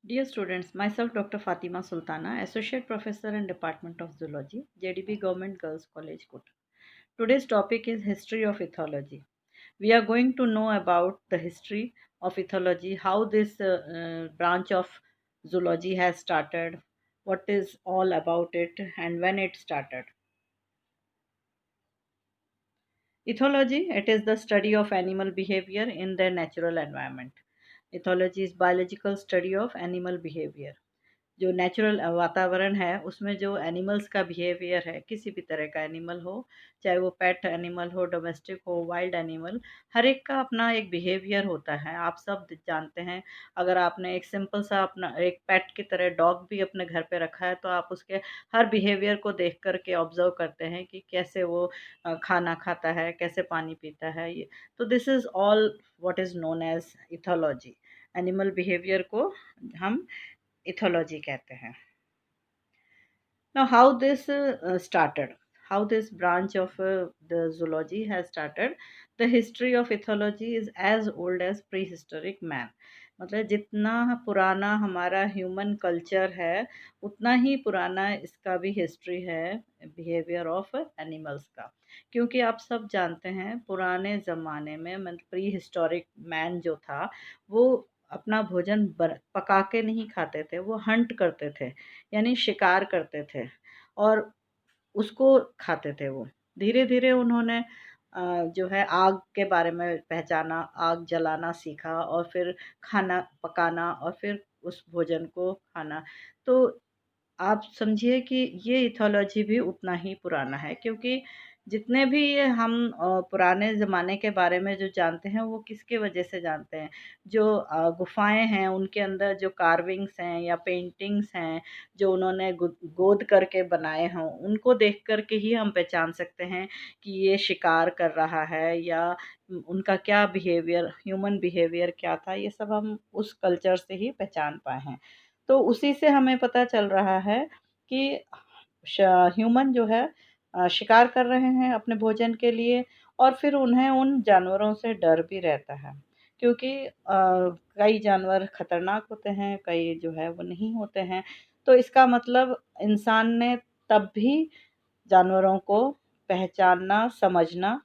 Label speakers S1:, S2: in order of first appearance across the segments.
S1: Dear students, myself Dr. Fatima Sultana, Associate Professor in Department of Zoology, JDB Government Girls College, Kota. Today's topic is History of Ethology. We are going to know about the history of ethology, how this branch of zoology has started, what is all about it, and when it started. Ethology, it is the study of animal behavior in their natural environment. Ethology is biological study of animal behavior. जो natural वातावरण है उसमें जो animals का behaviour है, किसी भी तरह का एनिमल हो, चाहे वो पेट एनिमल हो, डोमेस्टिक हो, वाइल्ड एनिमल, हर एक का अपना एक बिहेवियर होता है। आप सब जानते हैं, अगर आपने एक सिंपल सा अपना एक पेट की तरह डॉग भी अपने घर पे रखा है तो आप उसके हर बिहेवियर को देख कर के ऑब्जर्व करते हैं कि कैसे वो खाना खाता है, कैसे पानी पीता है। ये तो this is all what is known as ethology. Animal behaviour को हम इथोलॉजी कहते हैं। Now, how this started, how this branch of the zoology has started, the history of ethology is as old as prehistoric man. मतलब जितना पुराना हमारा human culture है उतना ही पुराना इसका भी हिस्ट्री है बिहेवियर ऑफ एनिमल्स का। क्योंकि आप सब जानते हैं पुराने ज़माने में मतलब प्री हिस्टोरिक मैन जो था वो अपना भोजन पका के नहीं खाते थे, वो हंट करते थे, यानी शिकार करते थे और उसको खाते थे वो। धीरे-धीरे उन्होंने जो है आग के बारे में पहचाना, आग जलाना सीखा और फिर खाना पकाना और फिर उस भोजन को खाना। तो आप समझिए कि ये इथोलॉजी भी उतना ही पुराना है क्योंकि जितने भी ये हम पुराने ज़माने के बारे में जो जानते हैं वो किसके वजह से जानते हैं। जो गुफ़ाएँ हैं उनके अंदर जो कार्विंग्स हैं या पेंटिंग्स हैं जो उन्होंने गोद करके बनाए हों उनको देख कर के ही हम पहचान सकते हैं कि ये शिकार कर रहा है या उनका क्या बिहेवियर ह्यूमन बिहेवियर क्या था, ये सब हम उस कल्चर से ही पहचान पाए हैं। तो उसी से हमें पता चल रहा है कि श ह्यूमन जो है शिकार कर रहे हैं अपने भोजन के लिए और फिर उन्हें उन जानवरों से डर भी रहता है। क्योंकि कई जानवर खतरनाक होते हैं, कई जो है वो नहीं होते हैं। तो इसका मतलब इंसान ने तब भी जानवरों को पहचानना, समझना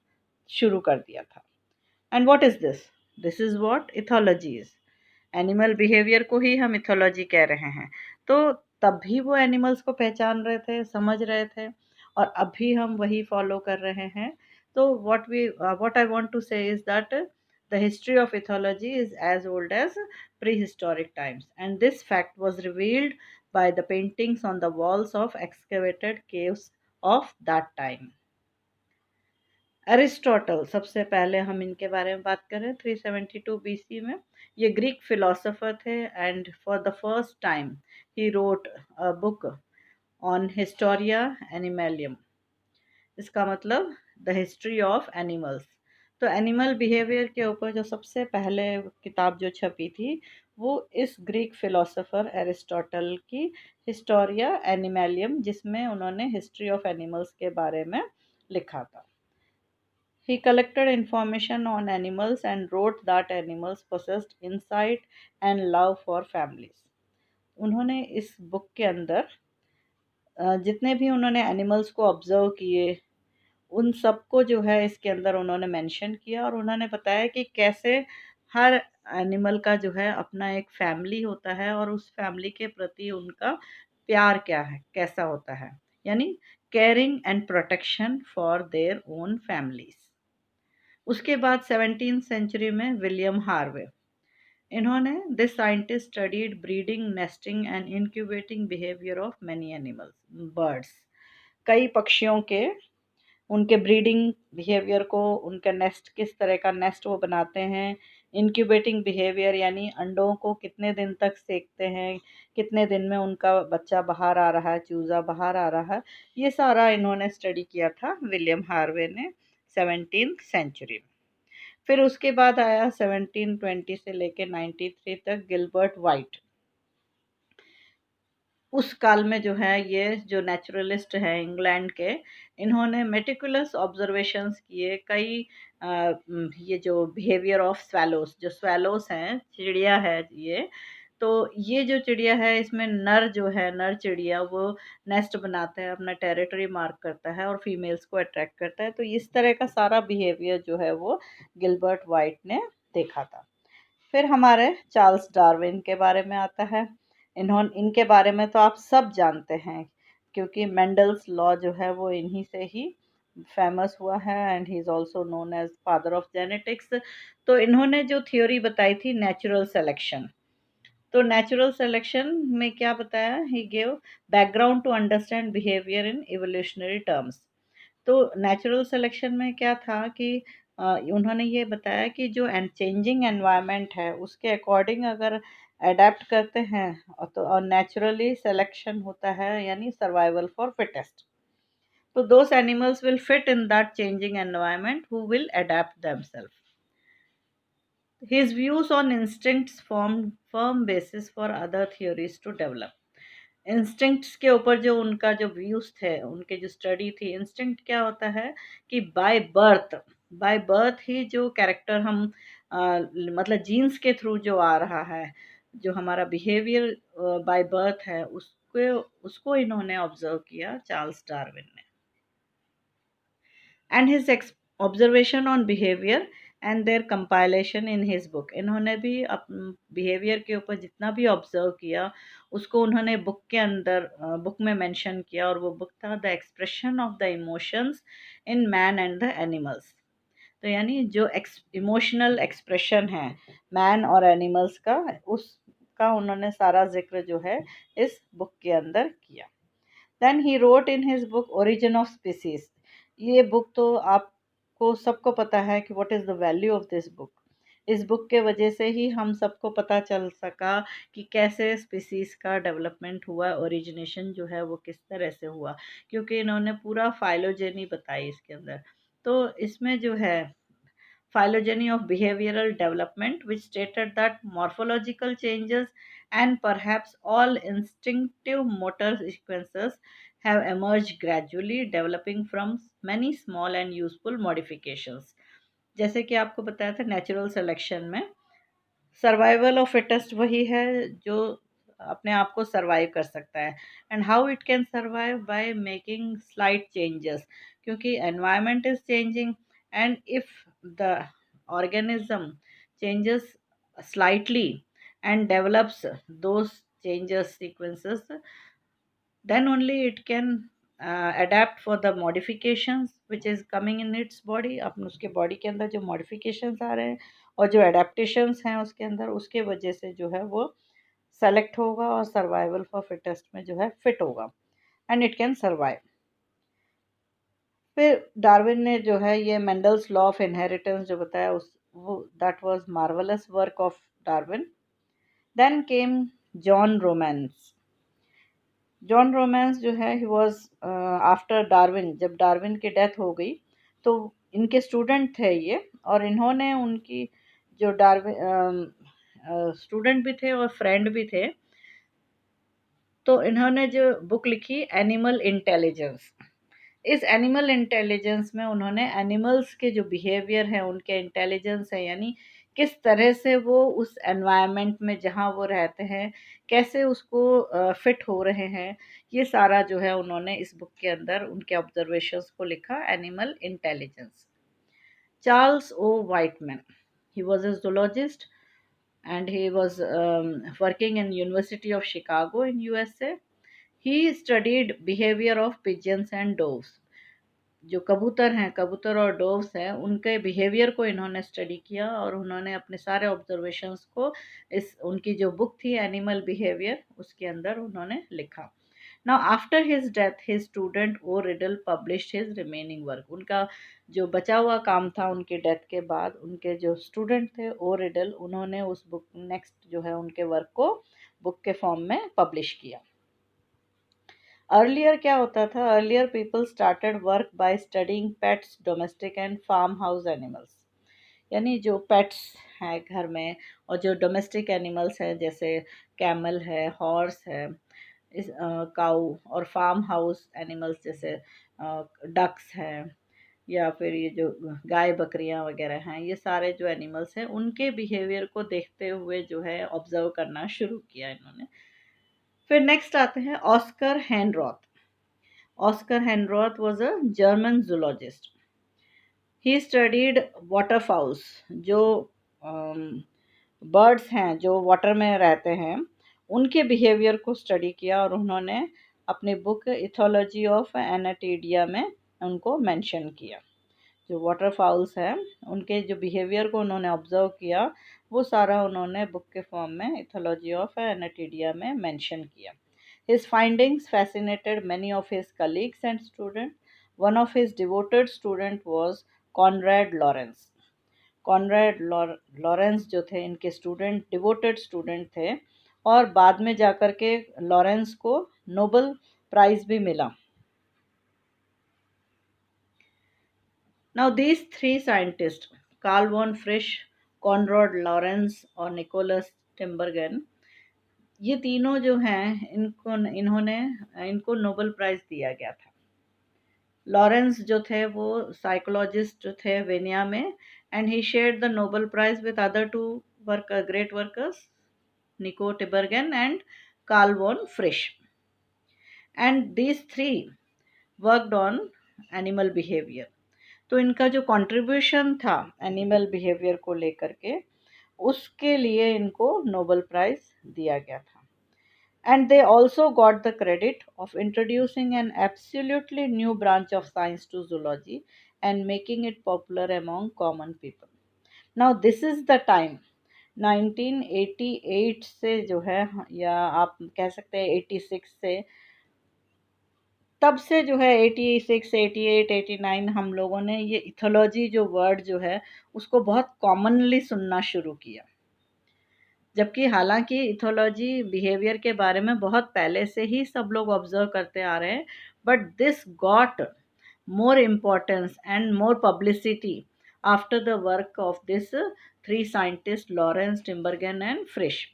S1: शुरू कर दिया था। And what is this? This is what ethology is. Animal behaviour को ही हम इथोलॉजी कह रहे हैं। तो तब भी वो एनिमल्स को पहचान रहे थे, समझ रहे थे और अब भी हम वही फॉलो कर रहे हैं। तो व्हाट आई वांट टू से is that the history of ethology is as old as prehistoric times and this fact was revealed by the paintings on the walls of excavated caves of that time. Aristotle सबसे पहले हम इनके बारे में बात करें 372 BC में। ये ग्रीक फिलोसोफर थे and for the first time he wrote a book on Historia Animalium. इसका मतलब द हिस्ट्री ऑफ एनिमल्स। तो एनिमल बिहेवियर के ऊपर जो सबसे पहले किताब जो छपी थी वो इस ग्रीक फिलोसोफर एरिस्टोटल की हिस्टोरिया एनिमलियम, जिसमें उन्होंने हिस्ट्री ऑफ एनिमल्स के बारे में लिखा था। He collected information on animals and wrote that animals possessed insight and love for families. उन्होंने इस बुक के अंदर जितने भी उन्होंने एनिमल्स को ऑब्जर्व किए उन सबको जो है इसके अंदर उन्होंने मेंशन किया और उन्होंने बताया कि कैसे हर एनिमल का जो है अपना एक फैमिली होता है और उस फैमिली के प्रति उनका प्यार क्या है, कैसा होता है, यानी caring and protection for their own families. उसके बाद 17th सेंचुरी में विलियम हार्वे, इन्होंने this scientist studied breeding, nesting and incubating behaviour of many animals, birds, कई पक्षियों के उनके ब्रीडिंग बिहेवियर को, उनका नेस्ट किस तरह का नेस्ट वो बनाते हैं, इंक्यूबेटिंग बिहेवियर यानी अंडों को कितने दिन तक सेकते हैं, कितने दिन में उनका बच्चा बाहर आ रहा है, चूज़ा बाहर आ रहा है, ये सारा इन्होंने स्टडी किया था विलियम हार्वे ने 17th सेंचुरी में। फिर उसके बाद आया 1720 से लेके 93 तक गिलबर्ट वाइट। उस काल में जो है ये जो नेचुरलिस्ट हैं इंग्लैंड के, इन्होंने मेटिकुलस ऑब्जर्वेशंस किए कई ये जो बिहेवियर ऑफ स्वैलोस, जो स्वैलोस हैं चिड़िया है ये, तो ये जो चिड़िया है इसमें नर जो है, नर चिड़िया वो नेस्ट बनाता है, अपना टेरिटरी मार्क करता है और फीमेल्स को अट्रैक्ट करता है। तो इस तरह का सारा बिहेवियर जो है वो गिलबर्ट वाइट ने देखा था। फिर हमारे चार्ल्स डार्विन के बारे में आता है। इनके बारे में तो आप सब जानते हैं, क्योंकि मेंडल्स लॉ जो है वो इन्हीं से ही फेमस हुआ है, and he is also known as father of genetics. तो इन्होंने जो थ्योरी बताई थी नेचुरल सिलेक्शन, तो नेचुरल सिलेक्शन में क्या बताया, he gave background to understand behaviour in evolutionary terms. तो नेचुरल सिलेक्शन में क्या था कि उन्होंने ये बताया कि जो चेंजिंग एनवायरनमेंट है उसके अकॉर्डिंग अगर अडेप्ट करते हैं तो और नेचुरली सिलेक्शन होता है, यानी सर्वाइवल फॉर फिटेस्ट। तो those animals will fit in that changing environment who will adapt themself. His views on instincts formed firm basis for other theories to develop. Instincts के ऊपर जो उनका जो व्यूज थे, उनके जो स्टडी थी, इंस्टिंक्ट क्या होता है कि बाय बर्थ ही जो कैरेक्टर हम मतलब जीन्स के थ्रू जो आ रहा है, जो हमारा बिहेवियर बाय बर्थ है, उसको उसको इन्होंने ऑब्जर्व किया चार्ल्स डार्विन ने। And his observation on behaviour and their compilation in his book, इन्होंने भी बिहेवियर के ऊपर जितना भी ऑब्जर्व किया उसको उन्होंने बुक के अंदर बुक में मेंशन किया, और वो बुक था the expression of the emotions in man and the animals. तो यानी जो इमोशनल एक्सप्रेशन है मैन और एनिमल्स का, उसका उन्होंने सारा जिक्र जो है इस बुक के अंदर किया। Then he wrote in his book origin of species. ये बुक तो आपको सबको पता है कि what is the value of this book. इस बुक के वजह से ही हम सबको पता चल सका कि कैसे स्पीसीज का डेवलपमेंट हुआ, ओरिजिनेशन जो है वो किस तरह से हुआ, क्योंकि इन्होंने पूरा फाइलोजेनी बताई इसके अंदर। तो इसमें जो है phylogeny of behavioral development, which stated that morphological changes and perhaps all instinctive motor sequences have emerged gradually, developing from many small and useful modifications. जैसे कि आपको बताया था नेचुरल सिलेक्शन में सर्वाइवल ऑफ फिटेस्ट वही है जो अपने आप को सर्वाइव कर सकता है। And how it can survive, by making slight changes, क्योंकि environment is changing, and if the organism changes slightly and develops those changes sequences, then only it can adapt for the modifications which is coming in its body। अपन उसके body के अंदर जो modifications आ रहे हैं और जो adaptations हैं उसके अंदर, उसके वजह से जो है वो सेलेक्ट होगा और सर्वाइवल फॉर फिटेस्ट में जो है फिट होगा, एंड इट कैन सर्वाइव। फिर डार्विन ने जो है ये मेंडल्स लॉ ऑफ इनहेरिटेंस जो बताया, उस वो that was marvellous work of Darwin. Then came John Romanes. John Romanes जो है ही वाज आफ्टर डार्विन, जब डार्विन की डेथ हो गई तो इनके स्टूडेंट थे ये, और इन्होंने उनकी जो डार्विन स्टूडेंट भी थे और फ्रेंड भी थे, तो इन्होंने जो बुक लिखी एनिमल इंटेलिजेंस। इस एनिमल इंटेलिजेंस में उन्होंने एनिमल्स के जो बिहेवियर है, उनके इंटेलिजेंस है, यानी किस तरह से वो उस एनवायरनमेंट में जहाँ वो रहते हैं कैसे उसको फिट हो रहे हैं, ये सारा जो है उन्होंने इस बुक के अंदर उनके ऑब्जर्वेशंस को लिखा, animal intelligence. Charles O Whitman, he was a zoologist and he was working in University of Chicago in USA. He studied behavior of pigeons and doves। जो कबूतर हैं, कबूतर और डोव्स हैं, उनके बिहेवियर को इन्होंने स्टडी किया, और उन्होंने अपने सारे ऑब्जर्वेशंस को इस उनकी जो बुक थी एनिमल बिहेवियर उसके अंदर उन्होंने लिखा। Now after his death his student O Riddle published his remaining work. उनका जो बचा हुआ काम था उनके डेथ के बाद, उनके जो स्टूडेंट थे ओ रिडल, उन्होंने उस बुक नेक्स्ट जो है उनके वर्क को बुक के फॉर्म में पब्लिश किया। अर्लियर क्या होता था, earlier people started work by studying pets, domestic and farm house animals. यानी जो पेट्स हैं घर में और जो डोमेस्टिक एनिमल्स हैं जैसे कैमल है, हॉर्स है, काऊ, और फार्म हाउस एनिमल्स जैसे डक्स हैं, या फिर ये जो गाय बकरियां वगैरह हैं, ये सारे जो एनिमल्स हैं उनके बिहेवियर को देखते हुए जो है ऑब्जर्व करना शुरू किया इन्होंने। फिर नेक्स्ट आते हैं Oskar Heinroth. Oskar Heinroth was a German zoologist. He studied waterfowls, जो बर्ड्स हैं जो वाटर में रहते हैं, उनके बिहेवियर को स्टडी किया और उन्होंने अपनी बुक इथोलॉजी ऑफ एनाटीडिया में उनको मेंशन किया। जो वाटर फाउल्स हैं उनके जो बिहेवियर को उन्होंने ऑब्जर्व किया, वो सारा उन्होंने बुक के फॉर्म में इथोलॉजी ऑफ एनाटीडिया में मेंशन किया। His findings fascinated many of his colleagues and students. One of his devoted student was Conrad Lorenz. Conrad Lawrence जो थे इनके स्टूडेंट, डिवोटेड स्टूडेंट थे, और बाद में जाकर के लॉरेंस को नोबेल प्राइज भी मिला। Now these three scientists, Karl von Frisch, Konrad Lorenz और निकोलस टिम्बरगन, ये तीनों जो हैं इनको नोबेल प्राइज दिया गया था। लॉरेंस जो थे वो साइकोलॉजिस्ट थे वेनिया में, and he shared the Nobel prize with other two great workers, Niko Tinbergen and Karl von Frisch. And these three worked on animal behaviour. तो इनका जो कंट्रीब्यूशन था एनिमल बिहेवियर को लेकर के, उसके लिए इनको नोबेल प्राइज दिया गया था। And they also got the credit of introducing an absolutely new branch of science to zoology and making it popular among common people. Now this is the time 1988 से जो है, या आप कह सकते हैं 86 से, तब से जो है 86, 88, 89 हम लोगों ने ये इथोलॉजी जो वर्ड जो है उसको बहुत कॉमनली सुनना शुरू किया। जबकि हालांकि इथोलॉजी बिहेवियर के बारे में बहुत पहले से ही सब लोग ऑब्जर्व करते आ रहे हैं, but this got more importance and more publicity after the work of this three scientist Lorenz, Tinbergen and Frisch.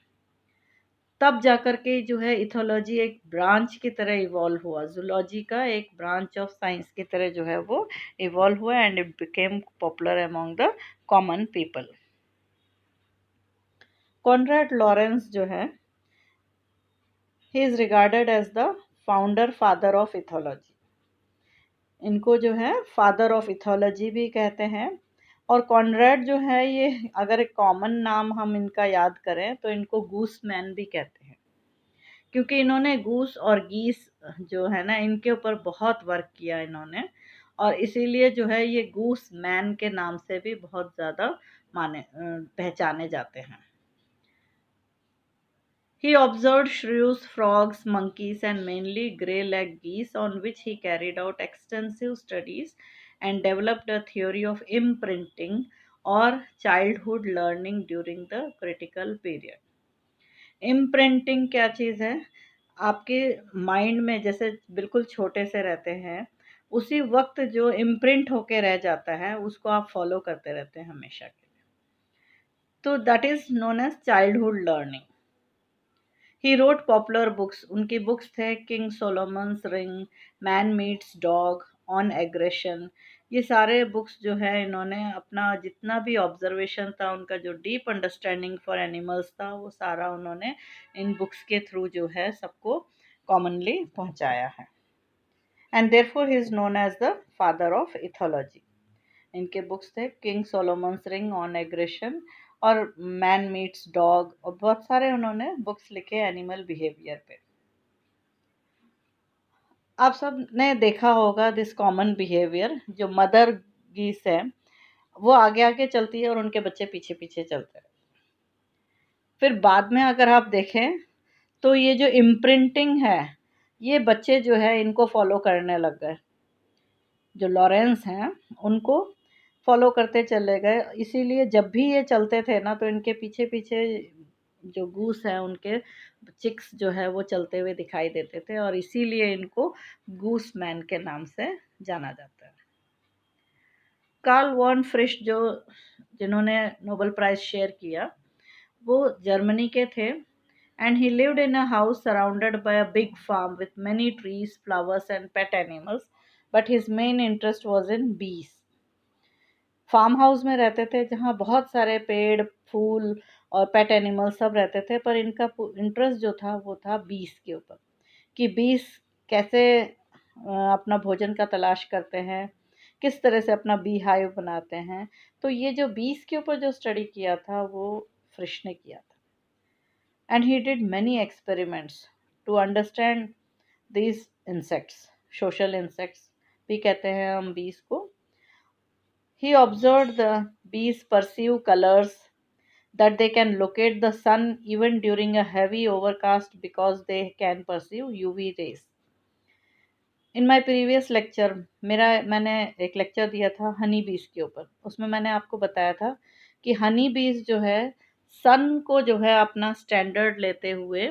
S1: तब जाकर के जो है इथोलॉजी एक ब्रांच की तरह इवॉल्व हुआ, जूलॉजी का एक ब्रांच ऑफ साइंस की तरह जो है वो इवॉल्व हुआ, and it became popular among the common people. Konrad Lorenz जो है, he is regarded as the founder father of ethology. इनको जो है फादर ऑफ इथोलॉजी भी कहते हैं। और कॉनराड जो है, ये अगर एक कॉमन नाम हम इनका याद करें तो इनको गूस मैन भी कहते हैं, क्योंकि इन्होंने गूस और गीस जो है ना, इनके ऊपर बहुत वर्क किया इन्होंने, और इसीलिए जो है ये गूस मैन के नाम से भी बहुत ज़्यादा पहचाने जाते हैं। He observed shrews, frogs, monkeys, and mainly grey-legged geese, on which he carried out extensive studies and developed a theory of imprinting or childhood learning during the critical period. Imprinting क्या चीज़ है? आपके माइंड में जैसे बिल्कुल छोटे से रहते हैं, उसी वक्त जो इम्प्रिंट होके रह जाता है उसको आप फॉलो करते रहते हैं हमेशा के लिए, तो that is known as childhood learning. He wrote popular books, उनकी बुक्स थे King Solomon's ring, man meets dog, on aggression. ये सारे बुक्स जो है इन्होंने अपना जितना भी ऑब्जर्वेशन था, उनका जो डीप अंडरस्टैंडिंग फॉर एनिमल्स था, वो सारा उन्होंने इन बुक्स के थ्रू जो है सबको कॉमनली पहुंचाया है। And therefore he is known as the father of ethology. इनके बुक्स थे King Solomon's ring, on aggression और मैन मीट्स डॉग, और बहुत सारे उन्होंने बुक्स लिखे एनिमल बिहेवियर पे। आप सब ने देखा होगा दिस कॉमन बिहेवियर, जो मदर गीस है वो आगे आगे चलती है और उनके बच्चे पीछे पीछे चलते हैं। फिर बाद में अगर आप देखें तो ये जो इम्प्रिंटिंग है, ये बच्चे जो है इनको फॉलो करने लग गए। जो लॉरेंस हैं उनको फॉलो करते चले गए, इसीलिए जब भी ये चलते थे ना तो इनके पीछे पीछे जो गूस है उनके चिक्स जो है वो चलते हुए दिखाई देते थे, और इसीलिए इनको गूस मैन के नाम से जाना जाता है। कार्ल वॉन फ्रिश, जो जिन्होंने नोबेल प्राइज शेयर किया, वो जर्मनी के थे, and he lived in a house surrounded by a big farm with many trees, flowers and pet animals, but his main interest was in bees. Farm house में रहते थे जहाँ बहुत सारे पेड़, फूल और पेट एनिमल सब रहते थे, पर इनका इंटरेस्ट जो था वो था बीस के ऊपर, कि बीस कैसे अपना भोजन का तलाश करते हैं, किस तरह से अपना बी हाइव बनाते हैं। तो ये जो बीस के ऊपर जो स्टडी किया था वो फ्रिश ने किया था। And he did many experiments to understand these insects, social insects भी कहते हैं हम बीस को। He observed the bees perceive colors, that they can locate the sun even during a heavy overcast because they can perceive UV rays. In my previous lecture मैंने एक lecture दिया था हनी बीज के ऊपर। उसमें मैंने आपको बताया था कि हनी बीज जो है सन को जो है अपना स्टैंडर्ड लेते हुए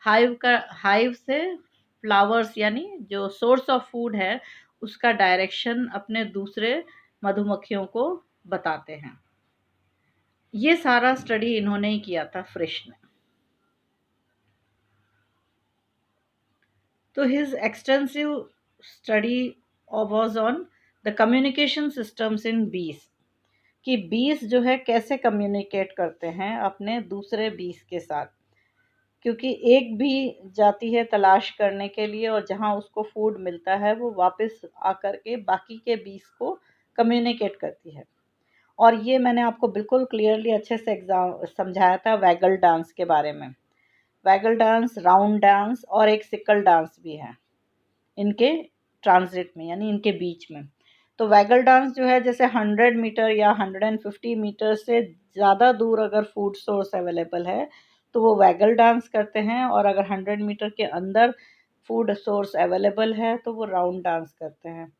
S1: हाइव से फ्लावर्स यानी जो सोर्स ऑफ फूड है उसका डायरेक्शन अपने दूसरे मधुमक्खियों को बताते हैं। ये सारा स्टडी इन्होंने ही किया था, फ्रिश ने। तो his extensive study was on the communication systems in बीज, कि बीज जो है कैसे कम्युनिकेट करते हैं अपने दूसरे बीज के साथ, क्योंकि एक भी जाती है तलाश करने के लिए और जहाँ उसको फूड मिलता है वो वापस आकर के बाकी के बीज को कम्युनिकेट करती है। और ये मैंने आपको बिल्कुल क्लियरली अच्छे से समझाया था वैगल डांस के बारे में। वैगल डांस, राउंड डांस और एक सिकल डांस भी है इनके ट्रांजिट में, यानी इनके बीच में। तो वैगल डांस जो है जैसे 100 मीटर या 150 मीटर से ज़्यादा दूर अगर फूड सोर्स अवेलेबल है तो वो वैगल डांस करते हैं, और अगर 100 मीटर के अंदर फूड सोर्स अवेलेबल है तो वो राउंड डांस करते हैं।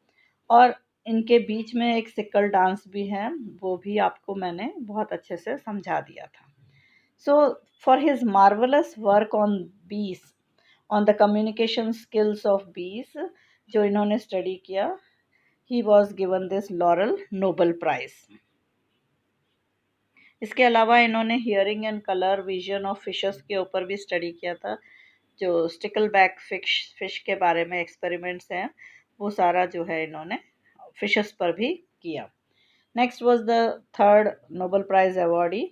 S1: और इनके बीच में एक सिकल डांस भी है, वो भी आपको मैंने बहुत अच्छे से समझा दिया था। So for his marvellous work on bees, on the communication skills of bees जो इन्होंने स्टडी किया, he was given this laurel Nobel prize. इसके अलावा इन्होंने hearing and colour vision of fishes के ऊपर भी स्टडी किया था। जो स्टिकल बैक फिश के बारे में एक्सपेरिमेंट्स हैं वो सारा जो है इन्होंने फिशेस पर भी किया। Next was the third Nobel prize awardee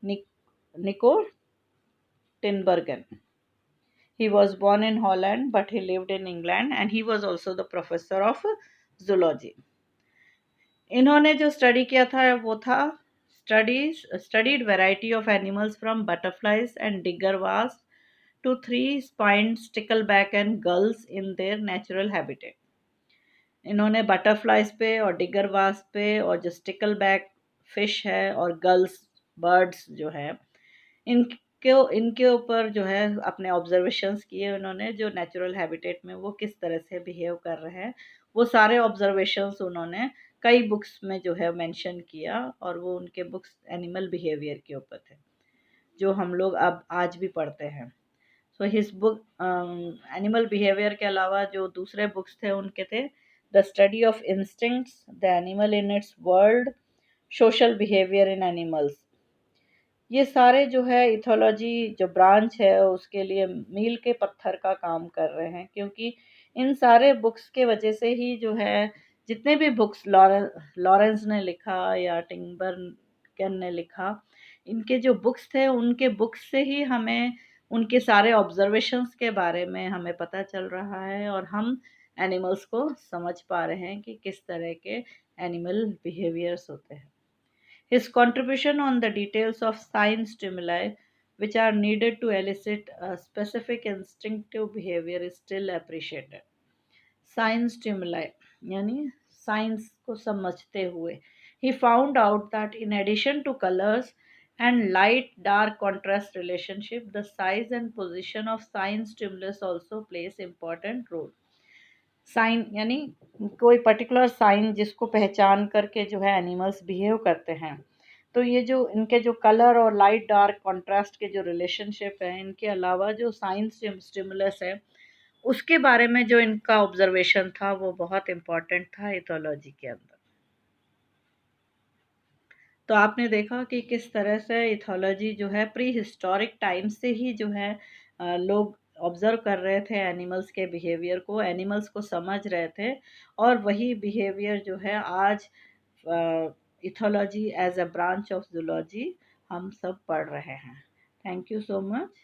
S1: Niko Tinbergen. He was born in Holland but he lived in England and he was also the professor of zoology. इन्होंने जो स्टडी किया था वो था studied variety of animals from butterflies and digger wasps to three-spined stickleback and gulls in their natural habitat. इन्होंने butterflies पे और digger wasp पे और जो स्टिकल बैक फिश है और गल्स बर्ड्स जो है इनके ऊपर जो है अपने ऑब्जर्वेशंस किए उन्होंने, जो नेचुरल हैबिटेट में वो किस तरह से बिहेव कर रहे हैं। वो सारे ऑब्जर्वेशंस उन्होंने कई बुक्स में जो है मेंशन किया, और वो उनके बुक्स एनिमल बिहेवियर के ऊपर थे जो हम लोग अब आज भी पढ़ते हैं। So his book animal behaviour के अलावा जो दूसरे बुक्स थे उनके थे the study of instincts, the animal in its world, social behaviour in animals. ये सारे जो है इथोलॉजी जो ब्रांच है उसके लिए मील के पत्थर का काम कर रहे हैं, क्योंकि इन सारे बुक्स के वजह से ही जो है जितने भी बुक्स लॉरेंस ने लिखा या टिंबरगन ने लिखा, इनके जो बुक्स थे उनके बुक्स से ही हमें उनके सारे ऑब्जर्वेशंस के बारे में हमें पता चल रहा है, और हम एनिमल्स को समझ पा रहे हैं कि किस तरह के एनिमल बिहेवियर्स होते हैं। His contribution on the details of sign stimuli which are needed to elicit a specific instinctive behavior is still appreciated. Sign stimuli यानी signs को समझते हुए he found out that in addition to colors and light dark contrast relationship, the size and position of sign stimulus also plays important role. Sign यानी कोई particular sign जिसको पहचान करके जो है एनिमल्स बिहेव करते हैं, तो ये जो इनके जो कलर और लाइट डार्क कंट्रास्ट के जो रिलेशनशिप है, इनके अलावा जो साइन स्टिमुलस है उसके बारे में जो इनका ऑब्जर्वेशन था वो बहुत इम्पोर्टेंट था इथोलॉजी के अंदर। तो आपने देखा कि किस तरह से इथोलॉजी जो है प्री हिस्टोरिक टाइम से ही जो है लोग ऑब्जर्व कर रहे थे एनिमल्स के बिहेवियर को, एनिमल्स को समझ रहे थे, और वही बिहेवियर जो है आज ethology as a branch of zoology हम सब पढ़ रहे हैं। Thank you so much.